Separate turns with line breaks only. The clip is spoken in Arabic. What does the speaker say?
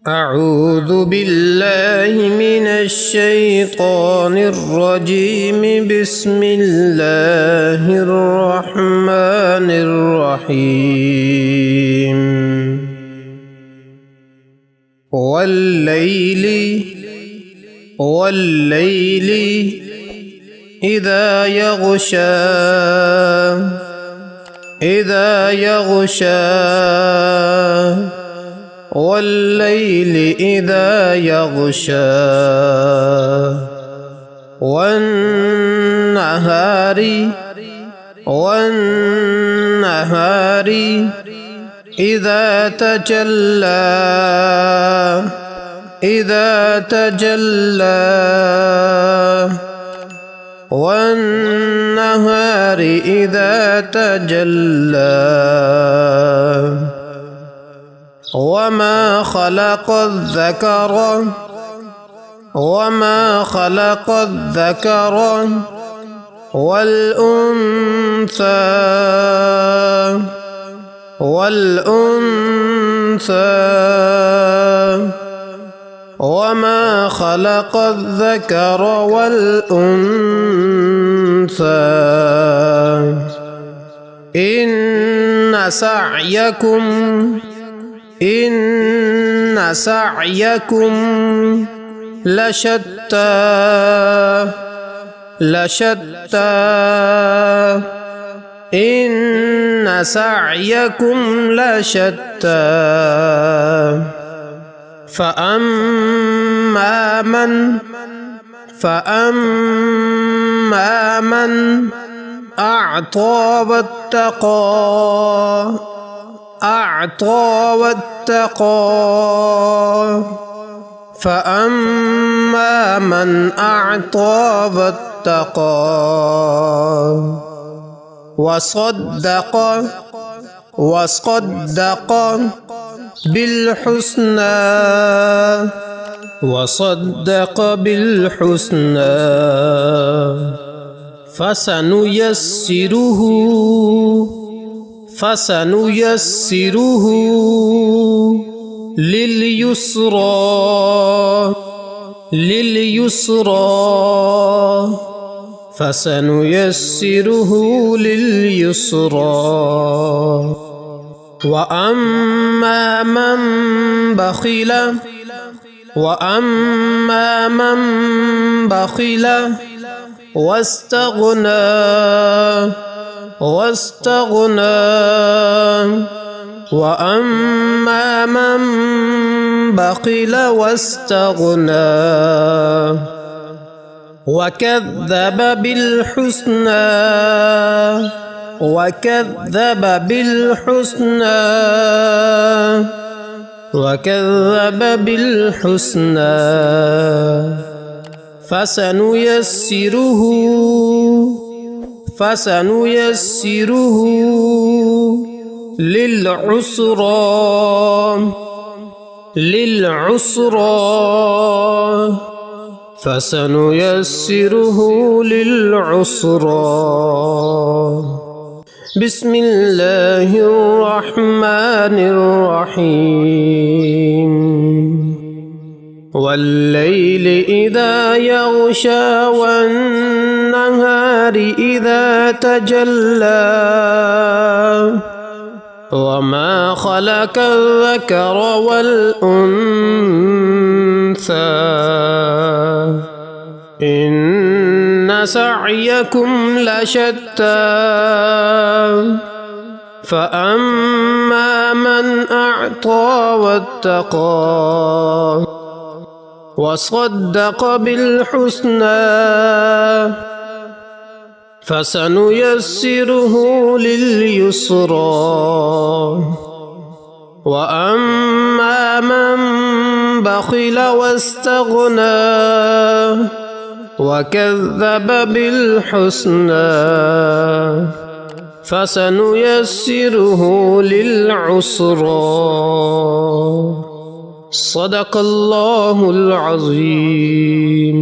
أعوذ بالله من الشيطان الرجيم. بسم الله الرحمن الرحيم. والليل إذا يغشى والليل إذا يغشى والنهار إذا تجلى والنهار إذا تجلى وما خلق الذكر والأنثى وما خلق الذكر والأنثى إن سعيكم لشتى إن سعيكم لشتى فأما من أعطى واتقى فأما من أعطى واتقى وصدق بالحسنى فسنيسره لليسرى وأما من بخل واستغنى وأما من بخل واستغنى وكذب بالحسنى فسنيسره للعسرى بسم الله الرحمن الرحيم. والليل إذا يغشى والنهار إذا تجلى وما خلق الذكر والأنثى إن سعيكم لشتى فأما من أعطى واتقى وصدق بالحسنى فسنيسره لليسرى وأما من بخل واستغنى وكذب بالحسنى فسنيسره للعسرى صدق الله العظيم.